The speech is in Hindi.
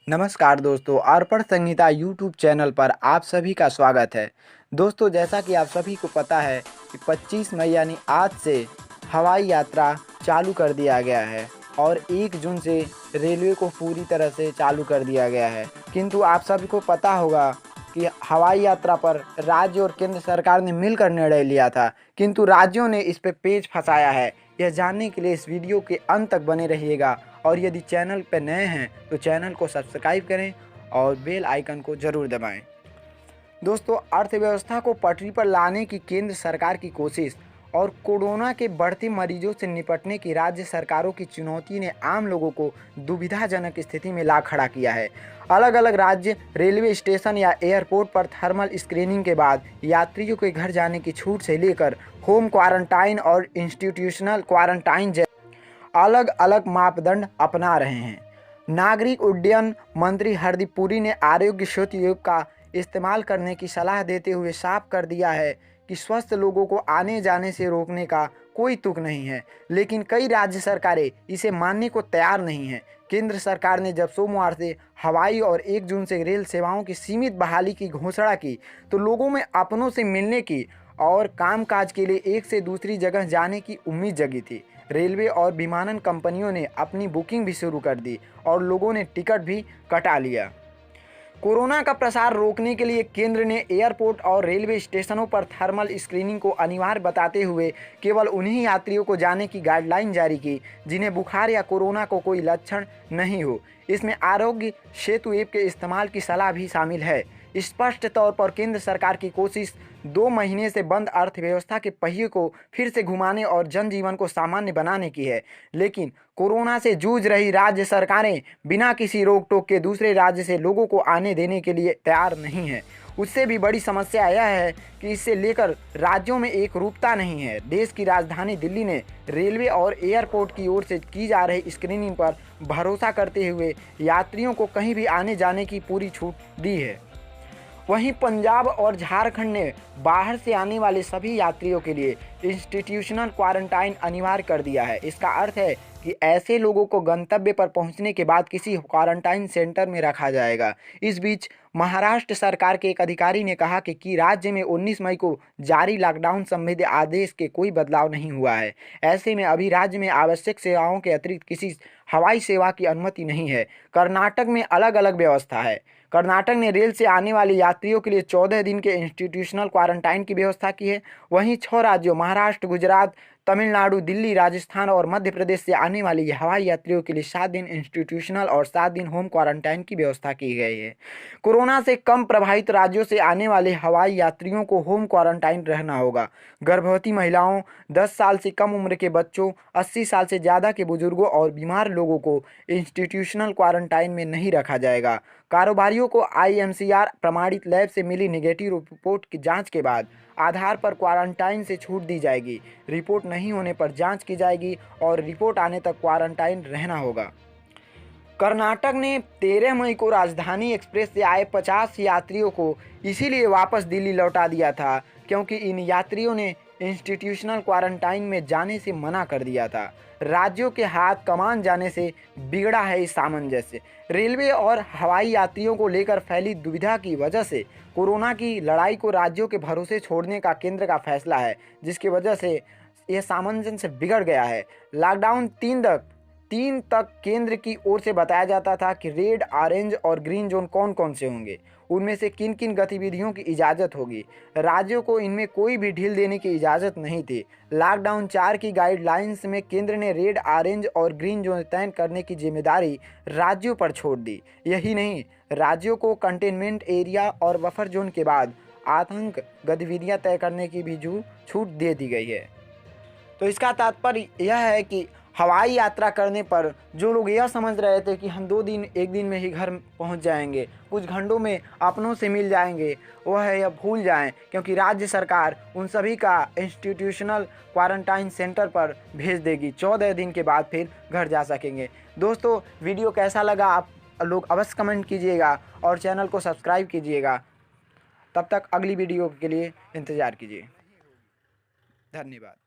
नमस्कार दोस्तों, अर्पण संहिता यूट्यूब चैनल पर आप सभी का स्वागत है। दोस्तों, जैसा कि आप सभी को पता है कि 25 मई यानी आज से हवाई यात्रा चालू कर दिया गया है और 1 जून से रेलवे को पूरी तरह से चालू कर दिया गया है। किंतु आप सभी को पता होगा कि हवाई यात्रा पर राज्य और केंद्र सरकार ने मिलकर निर्णय लिया था, किंतु राज्यों ने इस पे पेच फंसाया है। यह जानने के लिए इस वीडियो के अंत तक बने रहिएगा और यदि चैनल पर नए हैं तो चैनल को सब्सक्राइब करें और बेल आइकन को ज़रूर दबाएं। दोस्तों, अर्थव्यवस्था को पटरी पर लाने की केंद्र सरकार की कोशिश और कोरोना के बढ़ते मरीजों से निपटने की राज्य सरकारों की चुनौती ने आम लोगों को दुविधाजनक स्थिति में ला खड़ा किया है। अलग अलग राज्य रेलवे स्टेशन या एयरपोर्ट पर थर्मल स्क्रीनिंग के बाद यात्रियों के घर जाने की छूट से लेकर होम क्वारंटाइन और इंस्टीट्यूशनल क्वारंटाइन अलग अलग मापदंड अपना रहे हैं। नागरिक उड्डयन मंत्री हरदीप पुरी ने आरोग्य सेतु ऐप का इस्तेमाल करने की सलाह देते हुए साफ कर दिया है कि स्वस्थ लोगों को आने जाने से रोकने का कोई तुक नहीं है, लेकिन कई राज्य सरकारें इसे मानने को तैयार नहीं हैं। केंद्र सरकार ने जब सोमवार से हवाई और 1 जून से रेल सेवाओं की सीमित बहाली की घोषणा की तो लोगों में अपनों से मिलने की और कामकाज के लिए एक से दूसरी जगह जाने की उम्मीद जगी थी। रेलवे और विमानन कंपनियों ने अपनी बुकिंग भी शुरू कर दी और लोगों ने टिकट भी कटा लिया। कोरोना का प्रसार रोकने के लिए केंद्र ने एयरपोर्ट और रेलवे स्टेशनों पर थर्मल स्क्रीनिंग को अनिवार्य बताते हुए केवल उन्हीं यात्रियों को जाने की गाइडलाइन जारी की जिन्हें बुखार या कोरोना को कोई लक्षण नहीं हो। इसमें आरोग्य सेतु ऐप के इस्तेमाल की सलाह भी शामिल है। स्पष्ट तौर पर केंद्र सरकार की कोशिश 2 महीने से बंद अर्थव्यवस्था के पहिए को फिर से घुमाने और जनजीवन को सामान्य बनाने की है, लेकिन कोरोना से जूझ रही राज्य सरकारें बिना किसी रोक टोक के दूसरे राज्य से लोगों को आने देने के लिए तैयार नहीं है। उससे भी बड़ी समस्या यह है कि इससे लेकर राज्यों में एक रूपता नहीं है। देश की राजधानी दिल्ली ने रेलवे और एयरपोर्ट की ओर से की जा रही स्क्रीनिंग पर भरोसा करते हुए यात्रियों को कहीं भी आने जाने की पूरी छूट दी है। वहीं पंजाब और झारखंड ने बाहर से आने वाले सभी यात्रियों के लिए इंस्टीट्यूशनल क्वारंटाइन अनिवार्य कर दिया है। इसका अर्थ है कि ऐसे लोगों को गंतव्य पर पहुंचने के बाद किसी क्वारंटाइन सेंटर में रखा जाएगा। इस बीच महाराष्ट्र सरकार के एक अधिकारी ने कहा कि राज्य में 19 मई को जारी लॉकडाउन संबंधी आदेश के कोई बदलाव नहीं हुआ है। ऐसे में अभी राज्य में आवश्यक सेवाओं के अतिरिक्त किसी हवाई सेवा की अनुमति नहीं है। कर्नाटक में अलग अलग व्यवस्था है। कर्नाटक ने रेल से आने वाले यात्रियों के लिए 14 दिन के इंस्टीट्यूशनल क्वारंटाइन की व्यवस्था की है। वहीं 6 राज्यों महाराष्ट्र, गुजरात, तमिलनाडु, दिल्ली, राजस्थान और मध्य प्रदेश से आने वाले हवाई यात्रियों के लिए 7 दिन इंस्टीट्यूशनल और 7 दिन होम क्वारंटाइन की व्यवस्था की गई है। कोरोना से कम प्रभावित राज्यों से आने वाले हवाई यात्रियों को होम क्वारंटाइन रहना होगा। गर्भवती महिलाओं, 10 साल से कम उम्र के बच्चों, 80 साल से ज़्यादा के बुजुर्गों और बीमार लोगों को इंस्टीट्यूशनल क्वारंटाइन में नहीं रखा जाएगा। कारोबारियों को आईएमसीआर प्रमाणित लैब से मिली नेगेटिव रिपोर्ट की जांच के बाद आधार पर क्वारंटाइन से छूट दी जाएगी। रिपोर्ट नहीं होने पर जांच की जाएगी और रिपोर्ट आने तक क्वारंटाइन रहना होगा। कर्नाटक ने 13 मई को राजधानी एक्सप्रेस से आए 50 यात्रियों को इसीलिए वापस दिल्ली लौटा दिया था क्योंकि इन यात्रियों ने इंस्टीट्यूशनल क्वारंटाइन में जाने से मना कर दिया था। राज्यों के हाथ कमान जाने से बिगड़ा है इस सामंजस्य। रेलवे और हवाई यात्रियों को लेकर फैली दुविधा की वजह से कोरोना की लड़ाई को राज्यों के भरोसे छोड़ने का केंद्र का फैसला है, जिसकी वजह से यह सामंजस्य बिगड़ गया है। लॉकडाउन 3 तक केंद्र की ओर से बताया जाता था कि रेड, ऑरेंज और ग्रीन जोन कौन कौन से होंगे, उनमें से किन किन गतिविधियों की इजाज़त होगी। राज्यों को इनमें कोई भी ढील देने की इजाज़त नहीं थी। लॉकडाउन 4 की गाइडलाइंस में केंद्र ने रेड, ऑरेंज और ग्रीन जोन तय करने की जिम्मेदारी राज्यों पर छोड़ दी। यही नहीं, राज्यों को कंटेनमेंट एरिया और बफर जोन के बाद आतंक गतिविधियाँ तय करने की भी छूट दे दी गई है। तो इसका तात्पर्य यह है कि हवाई यात्रा करने पर जो लोग यह समझ रहे थे कि हम 1 दिन में ही घर पहुंच जाएंगे, कुछ घंटों में अपनों से मिल जाएंगे, वह है यह भूल जाएं, क्योंकि राज्य सरकार उन सभी का इंस्टीट्यूशनल क्वारंटाइन सेंटर पर भेज देगी। 14 दिन के बाद फिर घर जा सकेंगे। दोस्तों, वीडियो कैसा लगा आप लोग अवश्य कमेंट कीजिएगा और चैनल को सब्सक्राइब कीजिएगा। तब तक अगली वीडियो के लिए इंतज़ार कीजिए। धन्यवाद।